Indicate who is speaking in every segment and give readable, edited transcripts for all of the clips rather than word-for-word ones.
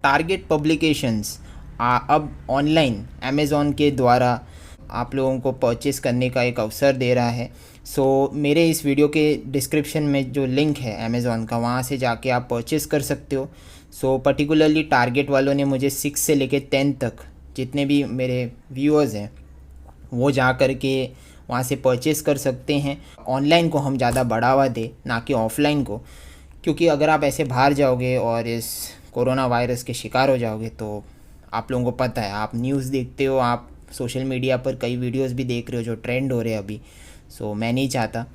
Speaker 1: Target publications अब online Amazon के द्वारा आप लोगों को परचेस करने का एक अवसर दे रहा है। मेरे इस वीडियो के डिस्क्रिप्शन में जो लिंक है अमेज़ॉन का, वहाँ से जाके आप परचेस कर सकते हो। पर्टिकुलरली टारगेट वालों ने मुझे 6 से लेके 10 तक जितने भी मेरे व्यूअर्स हैं वो जा कर के वहाँ से परचेस कर सकते हैं। ऑनलाइन को हम ज़्यादा बढ़ावा दें, ना कि ऑफ़लाइन को, क्योंकि अगर आप ऐसे बाहर जाओगे और इस कोरोना वायरस के शिकार हो जाओगे तो आप लोगों को पता है, आप न्यूज़ देखते हो, आप सोशल मीडिया पर कई वीडियोस भी देख रहे हो जो ट्रेंड हो रहे हैं अभी। मैं नहीं चाहता।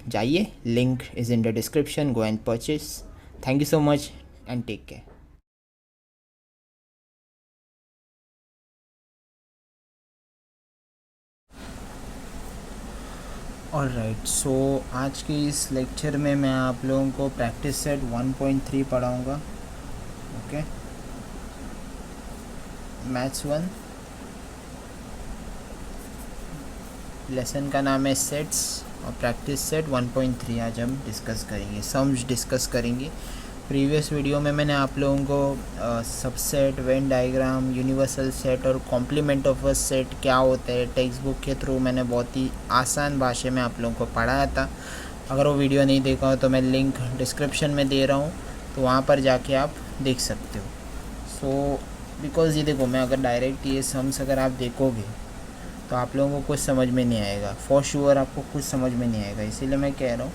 Speaker 1: जाइए, link is in the description, go and purchase. Thank you so much and take care. Alright, आज के इस लेक्चर में मैं आप लोगों को प्रैक्टिस सेट 1.3 पढ़ाऊँगा। ओके, मैथ्स 1, लेसन का नाम है सेट्स और प्रैक्टिस सेट 1.3 आज हम डिस्कस करेंगे, सम्स डिस्कस करेंगे। प्रीवियस वीडियो में मैंने आप लोगों को subset, Venn diagram, universal set और कॉम्प्लीमेंट ऑफ अ सेट क्या होता है टेक्स्ट बुक के थ्रू मैंने बहुत ही आसान भाषा में आप लोगों को पढ़ाया था। अगर वो वीडियो नहीं देखा हो तो मैं लिंक डिस्क्रिप्शन में दे रहा हूँ, तो वहाँ पर जाके आप देख सकते हो। बिकॉज़ ये देखो, मैं अगर डायरेक्ट ये सम्स अगर आप देखोगे तो आप लोगों को कुछ समझ में नहीं आएगा, फॉर श्योर आपको कुछ समझ में नहीं आएगा। इसीलिए मैं कह रहा हूँ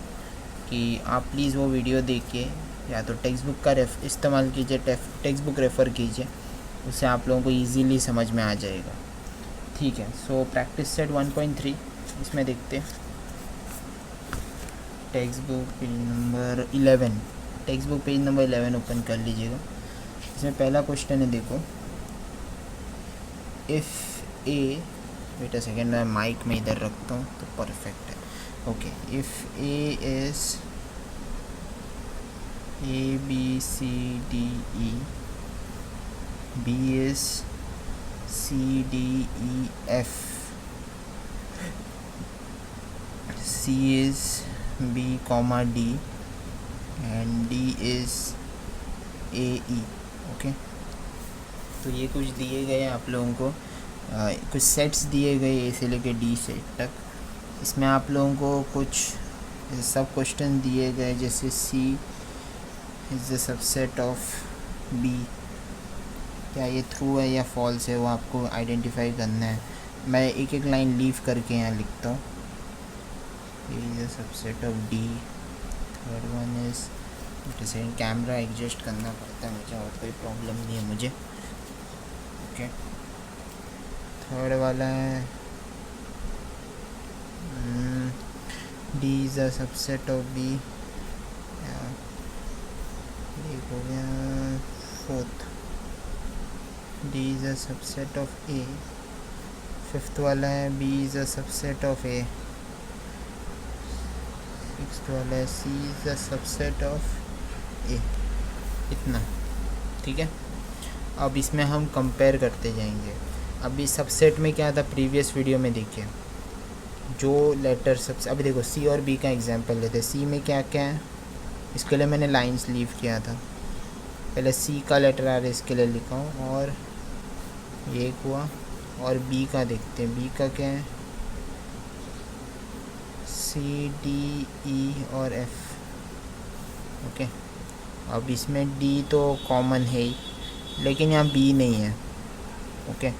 Speaker 1: कि आप प्लीज़ वो वीडियो देखिए, या तो टेक्स्ट बुक का इस्तेमाल कीजिए, टेक्स्ट बुक रेफ़र कीजिए, उससे आप लोगों को इजीली समझ में आ जाएगा। ठीक है, प्रैक्टिस सेट 1.3 इसमें देखते हैं। Text book page number 11, text book page number 11 open कर लीजिएगा। इसमें पहला क्वेश्चन है, देखो, if A, wait a second, मैं माइक में इधर रखता हूँ तो परफेक्ट है। Okay, if A is A B C D E, B is C D E F, C is B comma D, and D is A E। Okay, तो ये कुछ दिए गए हैं आप लोगों को, कुछ सेट्स दिए गए ए से लेके डी सेट तक। इसमें आप लोगों को कुछ सब क्वेश्चन दिए गए, जैसे C is the subset of B, क्या ये ट्रू है या फॉल्स है वो आपको आइडेंटिफाई करना है। मैं एक एक लाइन लीव करके यहाँ लिखता हूँ। Is the subset of D। Third one is, जैसे कैमरा एडजस्ट करना पड़ता है मुझे, और कोई प्रॉब्लम नहीं है मुझे। ओके, थर्ड वाला है D is the subset of B, एक हो गया। Fourth, D is a subset of A। Fifth वाला है B is a subset of A। Sixth वाला है C is a subset of A। इतना, ठीक है। अब इसमें हम कंपेयर करते जाएंगे। अभी सबसेट में क्या था, प्रीवियस वीडियो में देखिए, जो लेटर सबसे, अभी देखो C और B का एग्जांपल लेते हैं। C में क्या क्या है, इसके लिए मैंने लाइंस लीव किया था। पहले C का लेटर आ रहा है, इसके लिए लिखा हूँ, और ये एक हुआ। और B का देखते हैं, B का क्या है, C D E और F। ओके, अब इसमें D तो कॉमन है ही, लेकिन यहाँ B नहीं है। ओके,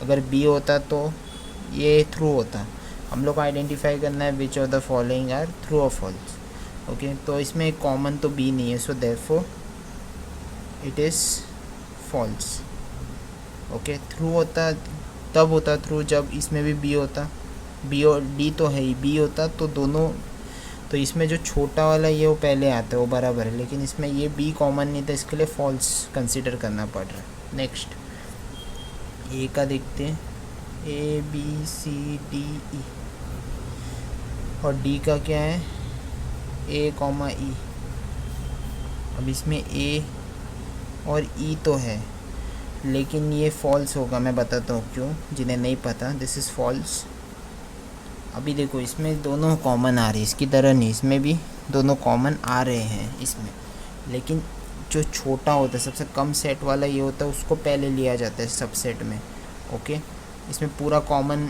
Speaker 1: अगर B होता तो ये थ्रू होता। हम लोग को आइडेंटिफाई करना है which of the following are true और फॉल्स। ओके, तो इसमें कॉमन तो B नहीं है, so therefore it is false. Okay, true होता तब होता थ्रू जब इसमें भी B होता, B और D तो है ही, B होता तो दोनों, तो इसमें जो छोटा वाला ये वो पहले आता है, वो बराबर है, लेकिन इसमें ये B कॉमन नहीं था, इसके लिए फॉल्स कंसिडर करना पड़ रहा है। नेक्स्ट, A का देखते हैं, A B C D E, और D का क्या है, A कॉमा E। अब इसमें A और E तो है, लेकिन ये फॉल्स होगा। मैं बताता हूँ क्यों, जिन्हें नहीं पता, दिस इज़ फॉल्स। अभी देखो, इसमें दोनों कॉमन आ रहे हैं, इसकी तरह नहीं, इसमें भी दोनों कॉमन आ रहे हैं इसमें, लेकिन जो छोटा होता है सबसे कम सेट वाला ये होता है, उसको पहले लिया जाता है सबसेट में। ओके, इसमें पूरा कॉमन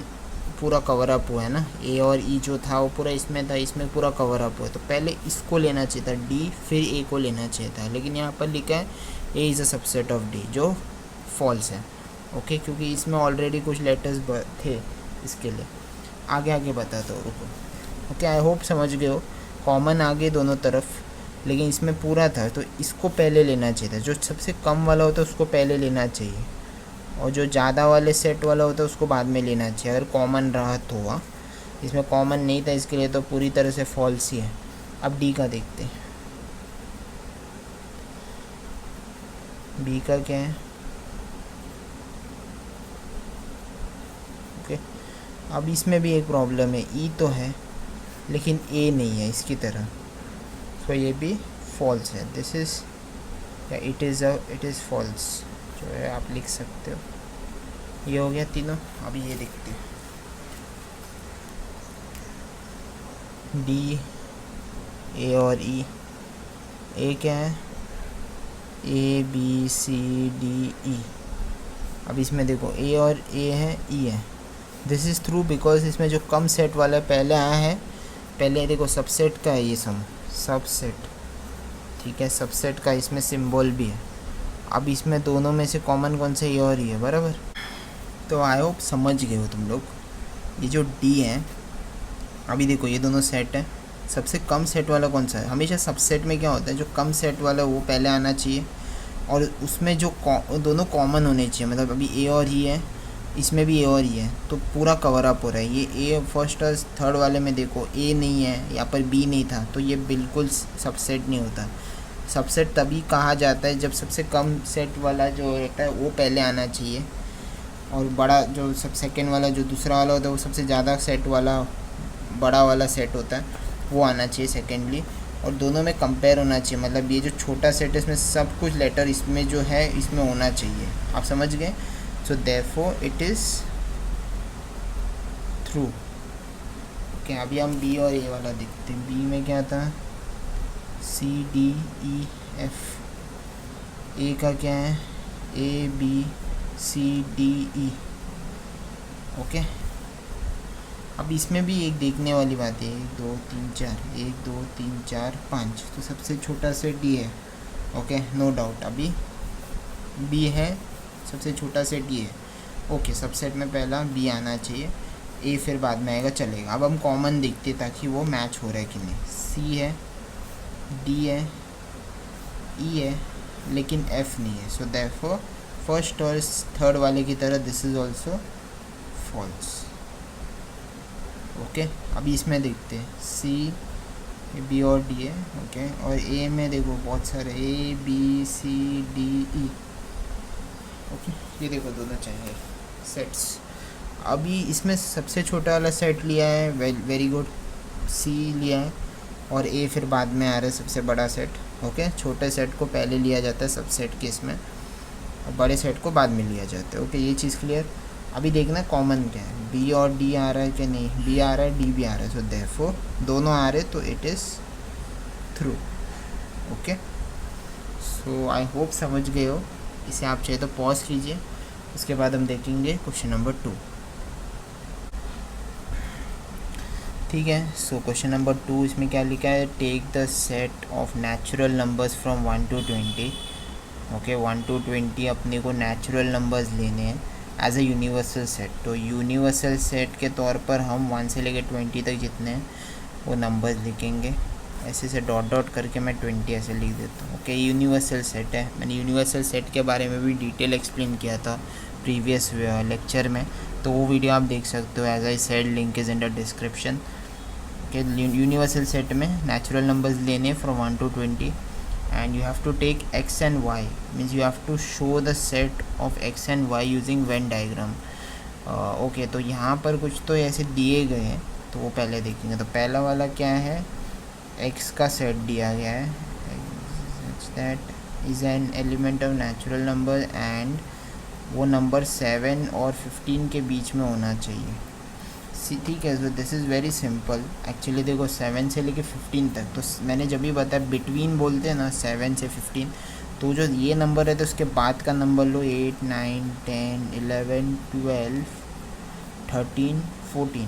Speaker 1: पूरा कवर अप हुआ है ना, ए और ई जो था वो पूरा इसमें था, इसमें पूरा कवर अप हुआ है, तो पहले इसको लेना चाहिए था डी, फिर ए को लेना चाहिए था, लेकिन यहाँ पर लिखा है A is a subset of D, जो फॉल्स है। ओके, क्योंकि इसमें ऑलरेडी कुछ लेटर्स थे इसके लिए। आगे आगे बताता हूँ, रुको। ओके, आई होप समझ गए हो। कॉमन आगे दोनों तरफ, लेकिन इसमें पूरा था तो इसको पहले लेना चाहिए था। जो सबसे कम वाला होता है उसको पहले लेना चाहिए, और जो ज़्यादा वाले सेट वाला होता है उसको बाद में लेना चाहिए, अगर कॉमन रहा तो। हुआ इसमें कॉमन नहीं था, इसके लिए तो पूरी तरह से फॉल्स ही है। अब डी का देखते हैं, बी का क्या है। ओके, अब इसमें भी एक प्रॉब्लम है, ई तो है लेकिन ए नहीं है इसकी तरह, तो ये भी फॉल्स है। दिस इज़ या इट इज़ फॉल्स जो है, आप लिख सकते हो। ये हो गया तीनों। अब ये देखते हैं, डी, ए और ई। ए क्या है, ए बी सी डी ई। अब इसमें देखो ए और ए है, ई है। दिस इज़ ट्रू बिकॉज इसमें जो कम सेट वाला पहले आया है, पहले देखो सबसेट का है ये सबसेट, ठीक है, सबसेट का इसमें सिंबल भी है। अब इसमें दोनों में से कॉमन कौन सा, ये और ये है, बराबर। तो आई होप समझ गए हो तुम लोग। ये जो डी है, अभी देखो ये दोनों सेट है, सबसे कम सेट वाला कौन सा है। हमेशा सबसेट में क्या होता है, जो कम सेट वाला वो पहले आना चाहिए, और उसमें जो दोनों कॉमन होने चाहिए। मतलब अभी ए और ई है, इसमें भी ए और ई है, तो पूरा कवर अप हो रहा है। ये ए फर्स्ट और थर्ड वाले में देखो ए नहीं है, यहाँ पर बी नहीं था, तो ये बिल्कुल सबसेट नहीं होता। सबसेट तभी कहा जाता है जब सबसे कम सेट वाला जो रहता है वो पहले आना चाहिए, और बड़ा जो सब सेकेंड वाला जो दूसरा वाला होता है वो सबसे ज़्यादा सेट वाला बड़ा वाला सेट होता है वो आना चाहिए सेकेंडली, और दोनों में कंपेयर होना चाहिए। मतलब ये जो छोटा सेट है इसमें सब कुछ लेटर इसमें जो है इसमें होना चाहिए। आप समझ गए। सो therefore it is true. Okay, अभी हम बी और ए वाला देखते हैं। बी में क्या था, सी डी ई एफ। ए का क्या है, A B C D E. Okay, अब इसमें भी एक देखने वाली बात है, 1 2 3 4, 1 2 3 4 5, तो सबसे छोटा सेट डी है। Okay, no doubt. अभी बी है, सबसे छोटा सेट डी है। ओके, सबसेट में पहला बी आना चाहिए, ए फिर बाद में आएगा, चलेगा। अब हम कॉमन देखते ताकि वो मैच हो रहा है कि नहीं। सी है, डी है, ई है, लेकिन एफ नहीं है। सो देयरफॉर फर्स्ट और थर्ड वाले की तरह this is also false. Okay, अभी इसमें देखते हैं, सी बी और डी है। ओके, और ए में देखो बहुत सारे A B C D E. Okay, ये देखो दोनों चाहिए सेट्स। अभी इसमें सबसे छोटा वाला सेट लिया है, वेरी गुड, सी लिया है, और ए फिर बाद में आ रहा है सबसे बड़ा सेट। ओके, छोटे सेट को पहले लिया जाता है सबसेट के इसमें, और बड़े सेट को बाद में लिया जाता है। ओके, ये चीज़ क्लियर। अभी देखना कॉमन क्या है, बी और डी आ रहा है कि नहीं, बी आ रहा है, डी भी आ रहा है, सो देयरफॉर दोनों आ रहे, तो it is through. Okay, so I hope समझ गए हो। इसे आप चाहे तो पॉज कीजिए, उसके बाद हम देखेंगे क्वेश्चन नंबर 2। ठीक है, सो क्वेश्चन नंबर 2 इसमें क्या लिखा है, take the set of natural numbers from 1 to 20। Okay, 1 to 20 अपने को नेचुरल नंबर्स लेने हैं एज अ यूनिवर्सल सेट। तो यूनिवर्सल सेट के तौर पर हम 1 से लेकर 20 तक जितने हैं वो नंबर्स लिखेंगे। ऐसे से डॉट डॉट करके मैं 20 ऐसे लिख देता हूँ। ओके, यूनिवर्सल सेट है। मैंने यूनिवर्सल सेट के बारे में भी डिटेल एक्सप्लेन किया था प्रीवियस लेक्चर में, तो वो वीडियो आप देख सकते हो। As I said, link is in the description. Okay, universal set में नेचुरल नंबर्स लेने from 1 to 20, and you have to take x and y, means you have to show the set of x and y using Venn diagram। Okay, तो यहाँ पर कुछ तो ऐसे दिए गए हैं, तो वो पहले देखेंगे। तो पहला वाला क्या है, x का सेट दिया गया है, that is an element of natural number, and वो नंबर 7 और 15 के बीच में होना चाहिए। ठीक है, so this is very simple. Actually देखो 7 से लेके 15 तक, तो मैंने जब भी बताया बिटवीन बोलते हैं ना 7 से 15, तो जो ये नंबर है तो उसके बाद का नंबर लो, 8 9 10 11 12 13 14,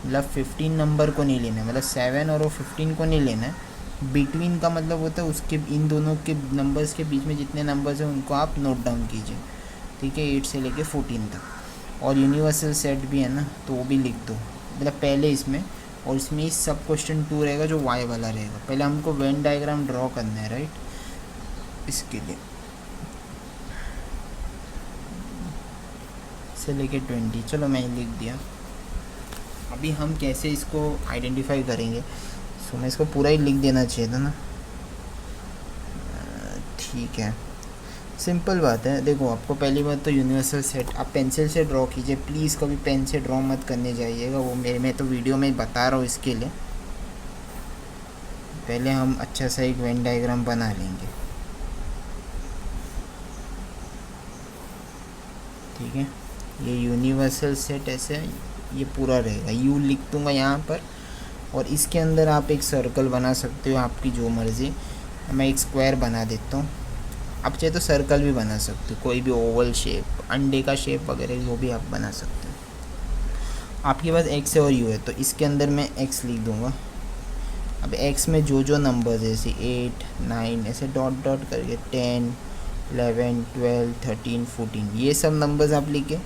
Speaker 1: मतलब 15 नंबर को नहीं लेना है, मतलब 7 और वो 15 को नहीं लेना है। बिटवीन का मतलब होता है उसके इन दोनों के नंबर्स के बीच में जितने नंबर्स हैं उनको आप नोट डाउन कीजिए, ठीक है, 8 से लेके 14 तक। और यूनिवर्सल सेट भी है ना, तो वो भी लिख दो, मतलब पहले इसमें, और इसमें सब क्वेश्चन 2 रहेगा जो वाई वाला रहेगा। पहले हमको वेन डायग्राम ड्रॉ करना है, राइट, इसके लिए से लेके 20, चलो मैं लिख दिया। अभी हम कैसे इसको आइडेंटिफाई करेंगे, सो मैं इसको पूरा ही लिख देना चाहिए था ना, ठीक है, सिंपल बात है। देखो आपको पहली बात तो यूनिवर्सल सेट आप पेंसिल से ड्रॉ कीजिए, प्लीज़ कभी पेन से ड्रॉ मत करने जाइएगा, वो मैं तो वीडियो में बता रहा हूँ इसके लिए। पहले हम अच्छा सा एक वेन डायग्राम बना लेंगे, ठीक है। ये यूनिवर्सल सेट ऐसे ये पूरा रहेगा, यू लिख दूँगा यहाँ पर, और इसके अंदर आप एक सर्कल बना सकते हो, आपकी जो मर्ज़ी। मैं एक स्क्वायर बना देता हूँ, आप चाहे तो सर्कल भी बना सकते हो, कोई भी ओवल शेप, अंडे का शेप वगैरह वो भी आप बना सकते हो। आपके पास एक्स और यू है तो इसके अंदर मैं एक्स लिख दूँगा। अब एक्स में जो जो नंबर्स है जैसे 8 9 ऐसे डॉट डॉट करके 10 11 12 13 14 ये सब नंबर्स आप लिखे।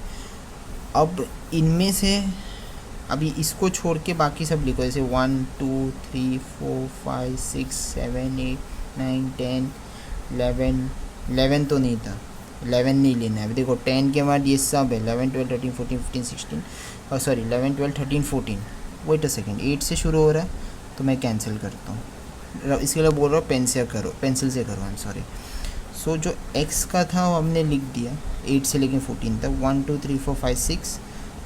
Speaker 1: अब इनमें से अभी इसको छोड़ के बाकी सब लिखो, जैसे 1 2 3 4 5 6 7 8 9 10 11 तो नहीं था, 11 नहीं लेना है। अभी देखो 10 के बाद ये सब है 11 12 13 14 15 16 और सॉरी 11 12 13 14, वेट अ सेकेंड, 8 से शुरू हो रहा है तो मैं कैंसिल करता हूँ, इसके लिए बोल रहा हूँ पेंसिल से करो, आई एम सॉरी। सो जो x का था वो हमने लिख दिया 8 से लेकर 14 तक, 1 2 3 4 5 6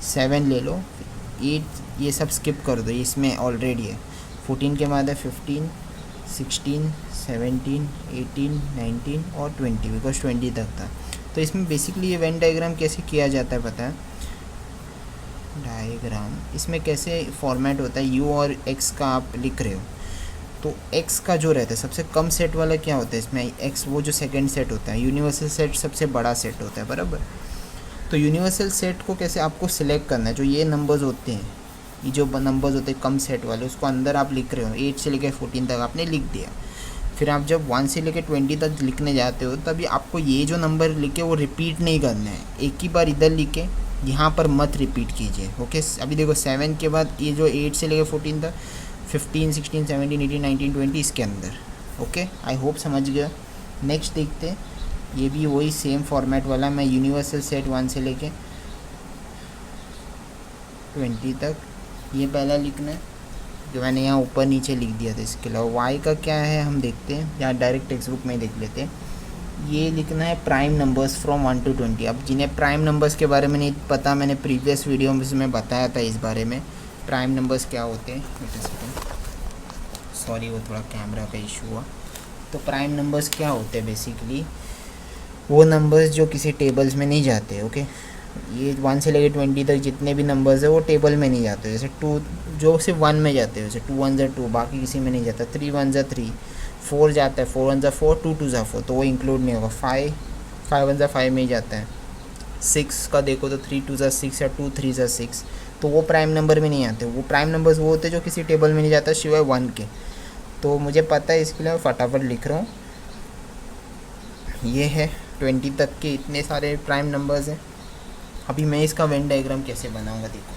Speaker 1: 7 ले लो, 8 ये सब स्किप कर दो, इसमें ऑलरेडी है। 14 के बाद है 15 16 17 18 19 और 20, बिकॉज 20 तक था। तो इसमें बेसिकली ये वेन डायग्राम कैसे किया जाता है पता है, डायग्राम इसमें कैसे फॉर्मेट होता है, u और x का आप लिख रहे हो तो x का जो रहता है सबसे कम सेट वाला क्या होता है इसमें, x वो जो सेकंड सेट होता है, यूनिवर्सल सेट सबसे बड़ा सेट होता है, बराबर। तो यूनिवर्सल सेट को कैसे आपको सिलेक्ट करना है, जो ये नंबर्स होते हैं, ये जो नंबर्स होते हैं कम सेट वाले, उसको अंदर आप लिख रहे हो, 8 से लेकर 14 तक आपने लिख दिया। फिर आप जब 1 से लेकर 20 तक लिखने जाते हो तभी आपको ये जो नंबर लिखे वो रिपीट नहीं करना है, एक ही बार इधर लिखे, यहाँ पर मत रिपीट कीजिए, ओके। अभी देखो 7 के बाद ये जो 8 से लेकर 14 तक 15 16 17 18 19 20 इसके अंदर, ओके। आई होप समझ गया। नेक्स्ट देखते हैं, ये भी वही सेम फॉर्मेट वाला, मैं यूनिवर्सल सेट 1 से लेके 20 तक ये पहला लिखना है जो मैंने यहाँ ऊपर नीचे लिख दिया था। इसके अलावा वाई का क्या है हम देखते हैं, या डायरेक्ट टेक्स्ट बुक में ही देख लेते हैं। ये लिखना है प्राइम नंबर्स फ्रॉम 1 to 20। अब जिन्हें प्राइम नंबर्स के बारे में नहीं पता, मैंने प्रीवियस वीडियो में बताया था इस बारे में, प्राइम नंबर्स क्या होते हैं। सॉरी वो थोड़ा कैमरा का इशू हुआ। तो प्राइम नंबर्स क्या होते हैं, बेसिकली वो नंबर्स जो किसी टेबल्स में नहीं जाते, ओके। ये 1 से लेकर 20 तक जितने भी नंबर्स है वो टेबल में नहीं जाते, जैसे 2 जो सिर्फ 1 में जाते हैं, जैसे 2 1 ज़ा 2, बाकी किसी में नहीं जाता। 3 1 ज़ा 3, 4 जाता है, 4 1 ज़ा 4, 2 2 ज़ा 4, तो वो इंक्लूड नहीं होगा। 5 1 ज़ा 5 में ही जाता है। 6 का देखो तो 3 2 ज़ा 6 या 2 3 ज़ा 6, तो वो प्राइम नंबर में नहीं आते। वो प्राइम नंबर्स वो होते हैं जो किसी टेबल में नहीं जाता सिवाय 1 के। तो मुझे पता है, इसके लिए मैं फटाफट लिख रहा हूँ। ये है 20 तक के इतने सारे प्राइम नंबर्स हैं। अभी मैं इसका वेन डायग्राम कैसे बनाऊँगा देखो,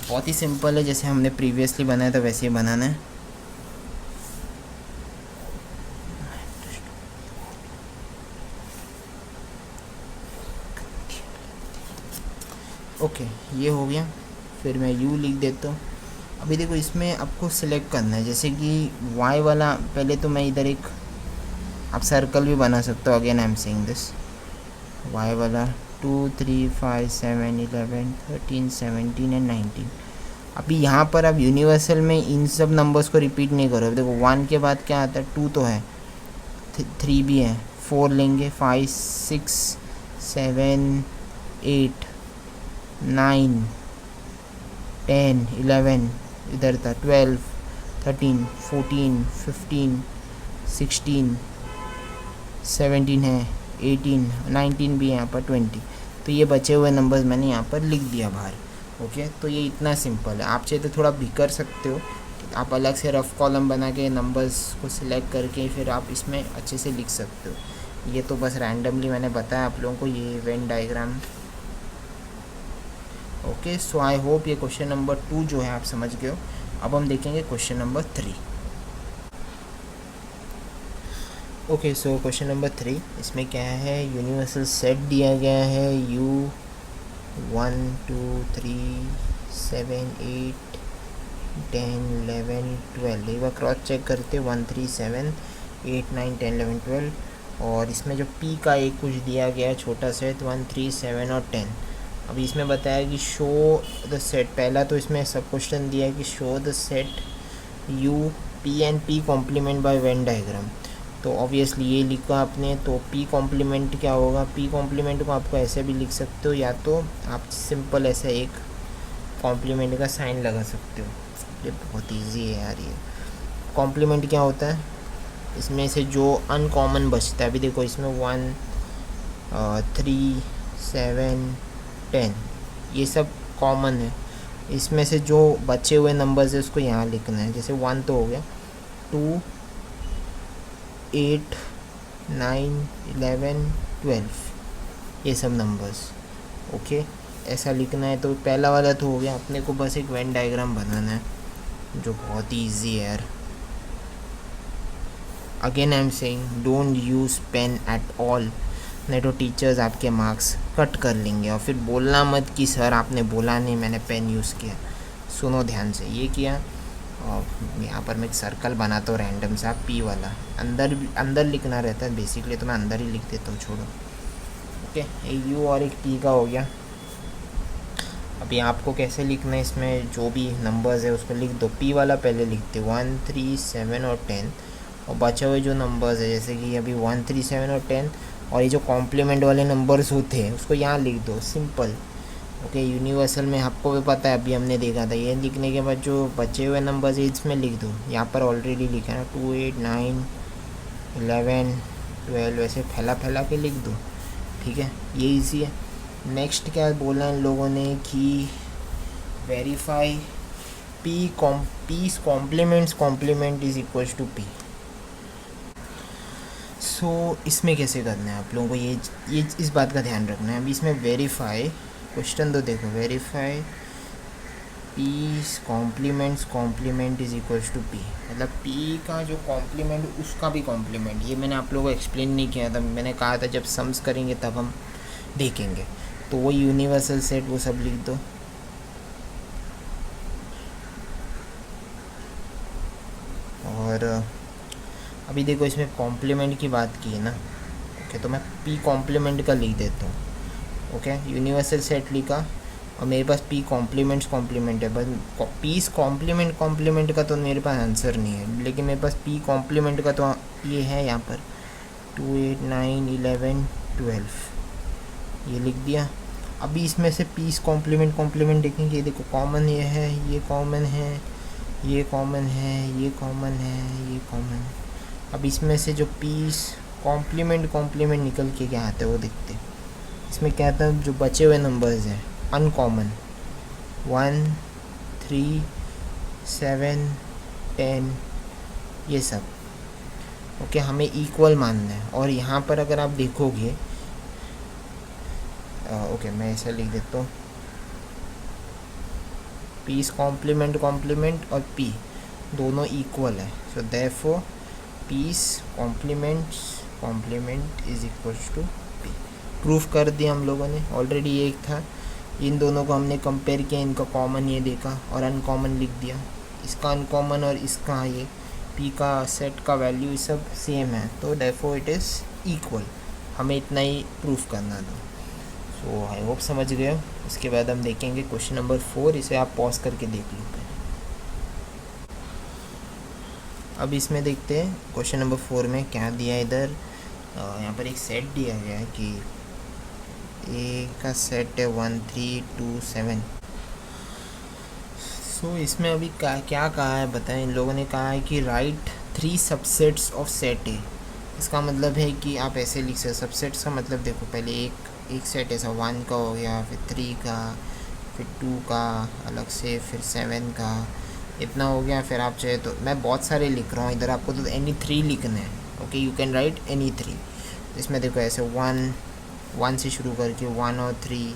Speaker 1: बहुत ही सिंपल है, जैसे हमने प्रीवियसली बनाया था वैसे ही बनाना है। ओके ये हो गया। फिर मैं यू लिख देता हूँ। अभी देखो इसमें आपको सिलेक्ट करना है, जैसे कि वाई वाला, पहले तो मैं इधर एक आप सर्कल भी बना सकते हो, again I am saying this, Y वाला 2 3 5 7 11 13 17 एंड 19। अभी यहाँ पर आप यूनिवर्सल में इन सब नंबर्स को रिपीट नहीं करो। देखो 1 के बाद क्या आता है, 2 तो है, 3 भी है, 4 लेंगे, 5 6 7 8 9 10 11 इधर था, 12 13 14 15 16 17 है, 18, 19 भी है यहाँ पर, 20। तो ये बचे हुए नंबर्स मैंने यहाँ पर लिख दिया बाहर। ओके, तो ये इतना सिंपल है। आप चाहे तो थोड़ा भी कर सकते हो, आप अलग से रफ कॉलम बना के नंबर्स को सिलेक्ट करके फिर आप इसमें अच्छे से लिख सकते हो। ये तो बस रैंडमली मैंने बताया आप लोगों को ये Venn diagram. Okay, so I hope ये क्वेश्चन नंबर 2 जो है आप समझ गए हो। अब हम देखेंगे question number 3। Okay, so question number 3, इसमें क्या है, यूनिवर्सल सेट दिया गया है U 1 2 3 7 8 10 11 12। एक बार क्रॉस चेक करते, 1 3 7 8 9 10 11 12। और इसमें जो P का एक कुछ दिया गया है छोटा सेट, 1 3 7 और 10। अभी इसमें बताया कि शो द सेट, पहला तो इसमें सब क्वेश्चन दिया है कि show the set U P and P complement by Venn diagram. तो ऑब्वियसली ये लिखा आपने, तो P कॉम्प्लीमेंट क्या होगा, P कॉम्प्लीमेंट को आपको ऐसे भी लिख सकते हो, या तो आप सिंपल ऐसे एक कॉम्प्लीमेंट का साइन लगा सकते हो। ये बहुत इजी है यार। ये कॉम्प्लीमेंट क्या होता है, इसमें से जो अनकॉमन बचता है, अभी देखो इसमें 1 3 7 10 ये सब कॉमन है। इसमें से जो बचे हुए नंबर्स है उसको यहाँ लिखना है। जैसे 1 तो हो गया, 2 8 9 11 12 ये सब नंबर्स। ओके, ऐसा लिखना है। तो पहला वाला तो हो गया, अपने को बस एक वेन डायग्राम बनाना है जो बहुत ही ईजी है यार। Again I am saying don't use pen at all, नहीं तो टीचर्स आपके मार्क्स कट कर लेंगे। और फिर बोलना मत कि सर आपने बोला नहीं मैंने पेन यूज़ किया। सुनो ध्यान से, ये किया और यहाँ पर मैं एक सर्कल बनाता हूँ रैंडम सा P वाला, अंदर लिखना रहता है बेसिकली, तो मैं अंदर ही लिख देता हूँ, छोड़ो। ओके, एक U और एक P का हो गया। अभी आपको कैसे लिखना है, इसमें जो भी नंबर्स है उसको लिख दो। P वाला पहले लिखते 1 3 7 और 10, और बचे हुए जो नंबर्स है जैसे कि अभी 1 3 7 और 10, और ये जो कॉम्प्लीमेंट वाले नंबर्स होते हैं उसको यहाँ लिख दो, सिंपल। ओके, यूनिवर्सल में आपको भी पता है, अभी हमने देखा था। ये लिखने के बाद जो बचे हुए नंबर्स है इसमें लिख दो। यहाँ पर ऑलरेडी लिखा है ना, 2 8 9 11 12, वैसे फैला के लिख दो, ठीक है, ये इजी है। नेक्स्ट क्या बोला इन लोगों ने कि verify P complement is equals to P। So इसमें कैसे करना है आप लोगों को, ये इस बात का ध्यान रखना है। अभी इसमें वेरीफाई, क्वेश्चन तो देखो, verify P complement is equals to P, मतलब P का जो कॉम्प्लीमेंट उसका भी कॉम्प्लीमेंट। ये मैंने आप लोगों को एक्सप्लेन नहीं किया था, मैंने कहा था जब सम्स करेंगे तब हम देखेंगे। तो वो यूनिवर्सल सेट वो सब लिख दो। और अभी देखो इसमें कॉम्प्लीमेंट की बात की है ना, ओके, तो मैं P कॉम्प्लीमेंट का लिख देता हूँ। ओके, यूनिवर्सल सेट लिखा और मेरे पास P कॉम्प्लीमेंट है, बस P कॉम्प्लीमेंट का तो मेरे पास आंसर नहीं है, लेकिन मेरे पास P कॉम्प्लीमेंट का तो ये है यहाँ पर 2 8 9 11 12 ये लिख दिया। अभी इसमें से P कॉम्प्लीमेंट देखेंगे, देखो कॉमन ये है, ये कॉमन है, ये कॉमन है, ये कॉमन है, ये कॉमन है। अब इसमें से जो P कॉम्प्लीमेंट निकल के क्या आते हैं वो देखते हैं। इसमें क्या आता है, जो बचे हुए नंबर्स हैं अनकॉमन, 1 3 7 10 ये सब। ओके, हमें इक्वल मानना है। और यहाँ पर अगर आप देखोगे, ओके मैं ऐसा लिख देता हूँ, P कॉम्प्लीमेंट और P दोनों इक्वल है। So therefore P complement is equals to P। Proof कर दिया हम लोगों ने, ऑलरेडी एक था, इन दोनों को हमने कंपेयर किया, इनका कॉमन ये देखा और अनकॉमन लिख दिया। इसका अनकॉमन और इसका ये P का सेट का वैल्यू सब सेम है, तो देयरफॉर इट इज़ इक्वल। हमें इतना ही प्रूफ करना था। सो आई होप समझ गए हो। इसके बाद हम देखेंगे क्वेश्चन नंबर 4, इसे आप पॉज करके देख लो पहले। अब इसमें देखते हैं क्वेश्चन नंबर 4 में क्या दिया है। इधर यहाँ पर एक सेट दिया गया है कि ए का सेट है 1 3 2 7। सो इसमें अभी क्या कहा है बताएं। इन लोगों ने कहा है कि राइट 3 सबसेट्स ऑफ सेट ए इसका मतलब है कि आप ऐसे लिख सकते, सबसेट्स का मतलब देखो, पहले एक सेट ऐसा 1 का हो गया, फिर 3 का, फिर 2 का अलग से, फिर 7 का, इतना हो गया। फिर आप चाहे तो, मैं बहुत सारे लिख रहा हूँ इधर, आपको तो एनी 3 लिखना है। Okay, you can write any 3। इसमें देखो ऐसे 1 से शुरू करके 1 और 3,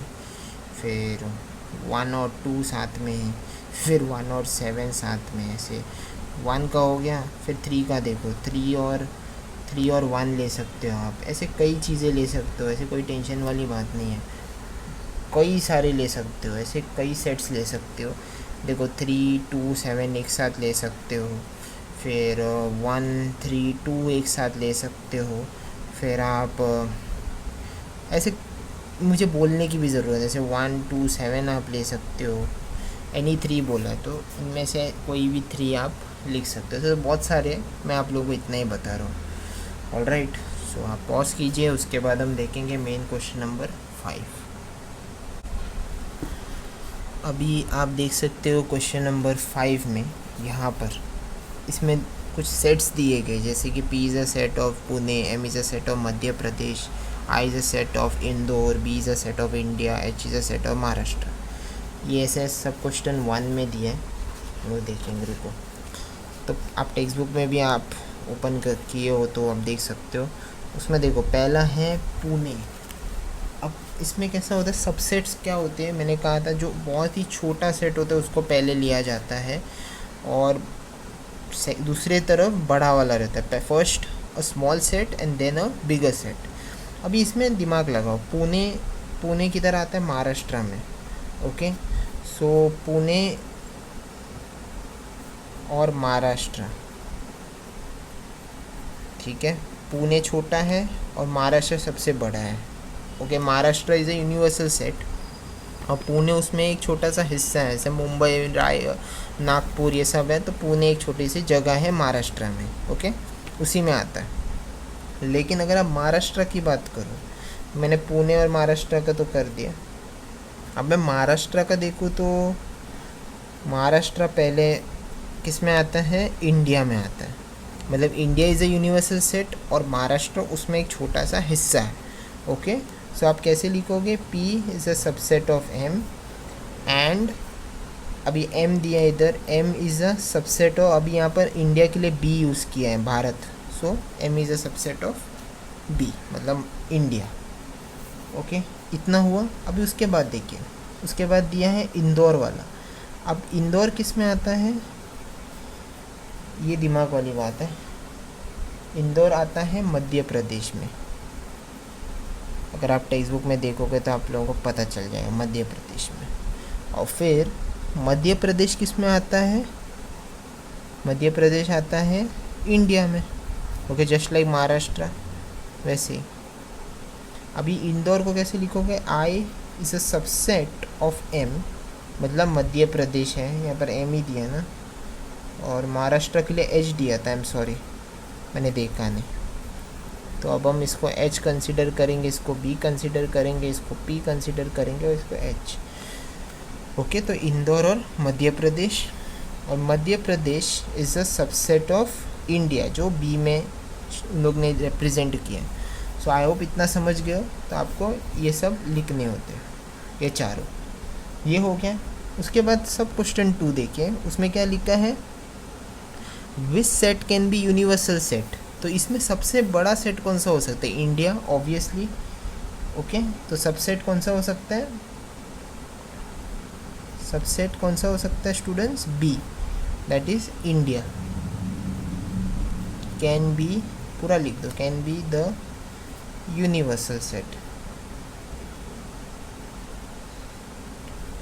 Speaker 1: फिर 1 और 2 साथ में, फिर 1 और 7 साथ में, ऐसे 1 का हो गया। फिर 3 का देखो, 3 और 1 ले सकते हो आप, ऐसे कई चीज़ें ले सकते हो, ऐसे कोई टेंशन वाली बात नहीं है, कई सारे ले सकते हो, ऐसे कई सेट्स ले सकते हो। देखो 3, 2, 7 एक साथ ले सकते हो, फिर 1, 3, 2 एक साथ ले सकते हो। फिर आप ऐसे, मुझे बोलने की भी ज़रूरत है, जैसे 1, 2, 7 आप ले सकते हो, एनी 3 बोला तो इनमें से कोई भी 3 आप लिख सकते हो। तो बहुत सारे हैं, मैं आप लोगों को इतना ही बता रहा हूँ। ऑल राइट, सो आप पॉज कीजिए, उसके बाद हम देखेंगे मेन क्वेश्चन नंबर 5। अभी आप देख सकते हो क्वेश्चन नंबर 5 में, यहाँ पर इसमें कुछ सेट्स दिए गए, जैसे कि P is a set of Pune, M is a set of Madhya Pradesh, I is a set of Indore, B is a set of India, H is a set of Maharashtra. ये ऐसे सब क्वेश्चन 1 में दिए हैं, वो देखेंगे, रुको। तो आप टेक्स्ट बुक में भी आप ओपन कर किए हो तो आप देख सकते हो। उसमें देखो पहला है पुणे। अब इसमें कैसा होता है, सबसेट्स क्या होते हैं, मैंने कहा था जो बहुत ही छोटा सेट होता है उसको पहले लिया जाता है, और दूसरे तरफ बड़ा वाला रहता है। First a small set and then a bigger set. अभी इसमें दिमाग लगाओ, पुणे किधर आता है, महाराष्ट्र में। ओके, सो पुणे और महाराष्ट्र, ठीक है। पुणे छोटा है और महाराष्ट्र सबसे बड़ा है। Okay, Maharashtra is a universal set और पुणे उसमें एक छोटा सा हिस्सा है, जैसे मुंबई, नागपुर ये सब है, तो पुणे एक छोटी सी जगह है महाराष्ट्र में। ओके, उसी में आता है। लेकिन अगर आप महाराष्ट्र की बात करो, मैंने पुणे और महाराष्ट्र का तो कर दिया, अब मैं महाराष्ट्र का देखूँ तो महाराष्ट्र पहले किस में आता है, इंडिया में आता है। मतलब India is a universal set और महाराष्ट्र उसमें एक छोटा सा हिस्सा है। ओके, सो आप कैसे लिखोगे, P is a subset of M and, अभी M दिया इधर, M is a subset of, अभी यहाँ पर इंडिया के लिए B यूज़ किया है, भारत, सो M is a subset of B, मतलब इंडिया। ओके, इतना हुआ। अभी उसके बाद देखिए, उसके बाद दिया है इंदौर वाला। अब इंदौर किस में आता है, ये दिमाग वाली बात है, इंदौर आता है मध्य प्रदेश में। अगर आप टेक्स्ट बुक में देखोगे तो आप लोगों को पता चल जाएगा, मध्य प्रदेश में। और फिर मध्य प्रदेश किस में आता है, मध्य प्रदेश आता है इंडिया में। ओके, जस्ट लाइक महाराष्ट्र, वैसे ही। अभी इंदौर को कैसे लिखोगे, I is a subset of M, मतलब मध्य प्रदेश है, यहाँ पर M ही दिया ना, और महाराष्ट्र के लिए H दिया था, I'm सॉरी मैंने देखा नहीं। तो अब हम इसको H कंसिडर करेंगे, इसको B कंसिडर करेंगे, इसको P कंसिडर करेंगे और इसको H। ओके, तो इंदौर और मध्य प्रदेश, और Madhya Pradesh is a subset of India, जो B में उन लोग ने रिप्रेजेंट किया। सो आई होप इतना समझ गए हो। तो आपको ये सब लिखने होते हैं, ये चारों, ये हो गया। उसके बाद सब क्वेश्चन 2 देखिए, उसमें क्या लिखा है, which set can be universal set. तो इसमें सबसे बड़ा सेट कौन सा हो सकता है, इंडिया ऑब्वियसली। ओके, तो सबसेट कौन सा हो सकता है, सबसेट कौन सा हो सकता है students, B, that is India. Can be, पूरा लिख दो, can be the universal set.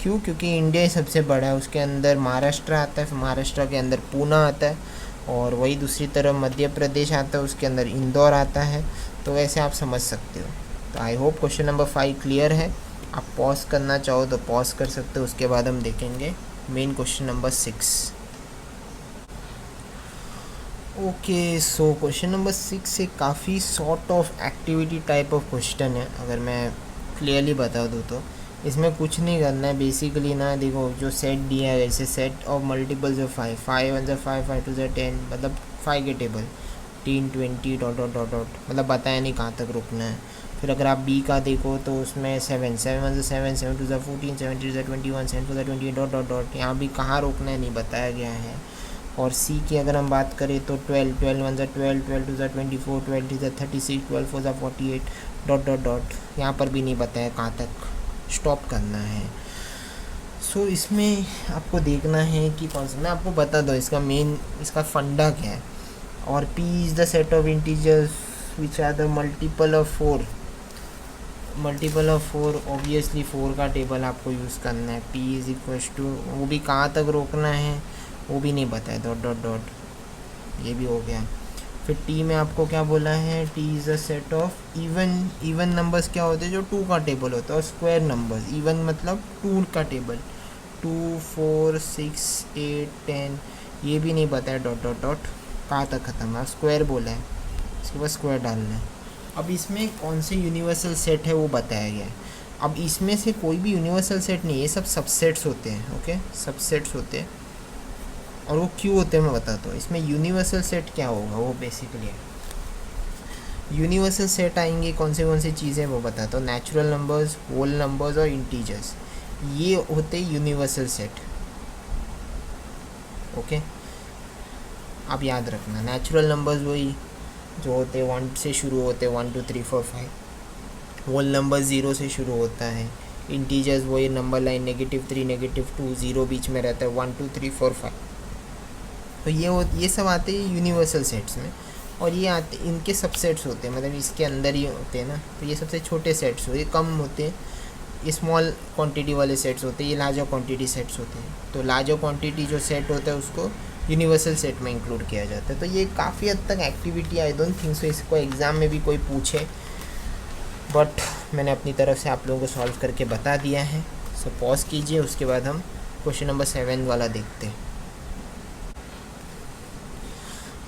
Speaker 1: क्यों, क्योंकि इंडिया ही सबसे बड़ा है, उसके अंदर महाराष्ट्र आता है, महाराष्ट्र के अंदर पुणे आता है, और वही दूसरी तरफ मध्य प्रदेश आता है, उसके अंदर इंदौर आता है। तो वैसे आप समझ सकते हो। तो I hope question number 5 clear है। आप पॉज करना चाहो तो पॉज कर सकते हो, उसके बाद हम देखेंगे main question number 6। Okay, so question number 6 एक काफ़ी sort of activity type of question है। अगर मैं क्लियरली बता दूँ तो इसमें कुछ नहीं करना है बेसिकली ना। देखो जो सेट दिया है, जैसे सेट ऑफ मल्टीपल्स ऑफ 5, 5 1 5, 5 2 10, मतलब 5 के table. 15 20 dot dot dot dot, मतलब बताया नहीं कहाँ तक रुकना है। फिर अगर आप बी का देखो तो उसमें 7 7 1 7 7 2 14 7 3 21 7 4 28 डॉट डॉट डॉट, यहाँ भी कहाँ रोकना है नहीं बताया गया है। और सी की अगर हम बात करें तो 12 12 1 12 12 2 24 12 3 36 12 4 48 डॉट डॉट डॉट, यहाँ पर भी नहीं बताया कहाँ तक स्टॉप करना है। सो इसमें आपको देखना है कि कौन सा, मैं आपको बता दूँ इसका मेन, इसका फंडा क्या है। और P is the set of integers which are the multiple of 4, multiple of 4, obviously 4 का टेबल आपको यूज़ करना है। P इज़ इक्वल टू, वो भी कहाँ तक रोकना है वो भी नहीं बताया, डॉट डॉट डॉट, ये भी हो गया। फिर T में आपको क्या बोला है, T is a set of even numbers क्या होते हैं जो 2 का टेबल होता है, और स्क्वायर नंबर्स, इवन मतलब 2 का टेबल, 2 4 6 8 10, ये भी नहीं बताया, डॉट डॉट डॉट कहाँ तक ख़त्म है, स्क्वायर बोला है, इसके बाद स्क्वायर डालना है। अब इसमें कौन से यूनिवर्सल सेट है वो बताया गया है। अब इसमें से कोई भी यूनिवर्सल सेट नहीं है, ये सब सबसेट्स होते हैं। ओके, सबसेट्स होते हैं, और वो क्यों होते हैं मैं बताता हूँ। इसमें यूनिवर्सल सेट क्या होगा वो बेसिकली है, यूनिवर्सल सेट आएंगे कौन से चीज़ें वो बताता हूँ। नेचुरल नंबर्स, होल नंबर्स और इंटीजर्स, ये होते यूनिवर्सल सेट। ओके, आप याद रखना, नेचुरल नंबर्स वही जो होते 1 से शुरू होते, 1 2 3 4 5। होल नंबर 0 से शुरू होता है। इंटीजर्स वही नंबर लाइन -3 -2, 0 बीच में रहता है, 1 2 3 4 5। तो ये सब आते हैं यूनिवर्सल सेट्स में, और ये आते इनके सबसेट्स होते हैं, मतलब इसके अंदर ही होते हैं ना। तो ये सबसे छोटे सेट्स हो, ये कम होते हैं, ये स्मॉल क्वांटिटी वाले सेट्स होते हैं, ये लार्जर क्वांटिटी सेट्स होते हैं। तो लार्जर क्वांटिटी जो सेट होता है उसको यूनिवर्सल सेट में इंक्लूड किया जाता है। तो ये काफ़ी हद तक activity, I don't think so इसको एग्ज़ाम में भी कोई पूछे, बट मैंने अपनी तरफ से आप लोगों को सॉल्व करके बता दिया है। सो पॉज कीजिए, उसके बाद हम क्वेश्चन नंबर 7 वाला देखते हैं।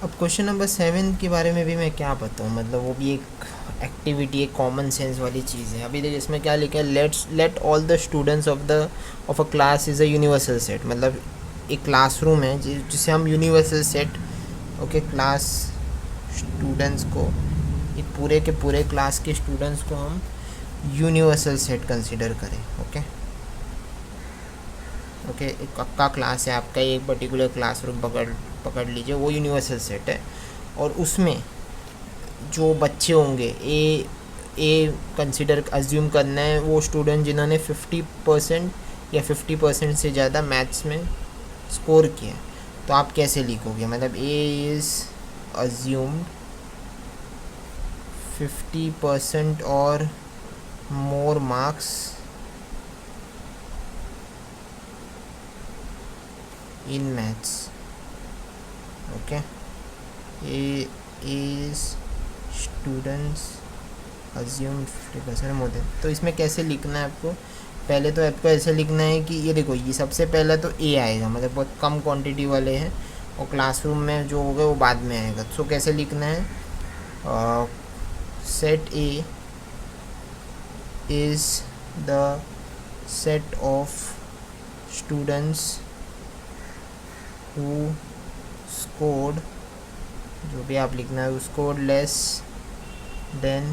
Speaker 1: अब क्वेश्चन नंबर 7 के बारे में भी मैं क्या बताऊँ, मतलब वो भी एक एक्टिविटी, एक कॉमन सेंस वाली चीज़ है। अभी देखिए इसमें क्या लिखा है, let all the students of a class is a universal set. मतलब एक क्लासरूम है जिसे हम universal set, okay, class students को, एक पूरे के पूरे क्लास के स्टूडेंट्स को हम यूनिवर्सल सेट कंसिडर करें। ओके, एक आपका क्लास है, आपका एक पर्टिकुलर क्लासरूम पकड़ लीजिए, वो यूनिवर्सल सेट है, और उसमें जो बच्चे होंगे ए कंसिडर अज्यूम करना है वो स्टूडेंट जिन्होंने 50% या 50% से ज़्यादा मैथ्स में स्कोर किया। तो आप कैसे लिखोगे, मतलब ए इज़ अज्यूम्ड 50% और more marks in maths. Okay, A is students assumed 50% more than। तो इसमें कैसे लिखना है आपको, पहले तो आपको ऐसे लिखना है कि ये देखो, ये सबसे पहला तो A आएगा, मतलब बहुत कम क्वांटिटी वाले हैं, और क्लासरूम में जो होगा वो बाद में आएगा। तो कैसे लिखना है, set A is the set of students who scored, जो भी आप लिखना है, scored less than,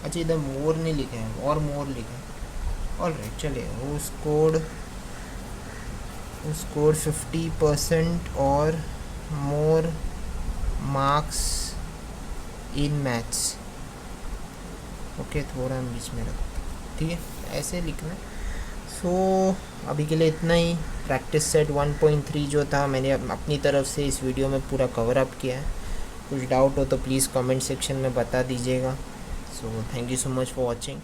Speaker 1: अच्छा इधर मोर नहीं लिखा है, और मोर लिखा है, ऑलराइट चलिए, who scored 50% और more marks in maths। Okay, थोड़ा हम बीच में रखते हैं, ठीक है, ऐसे लिखना है। सो अभी के लिए इतना ही। प्रैक्टिस सेट 1.3 जो था मैंने अपनी तरफ से इस वीडियो में पूरा कवर अप किया है। कुछ डाउट हो तो प्लीज़ कमेंट सेक्शन में बता दीजिएगा। So thank you so much for watching.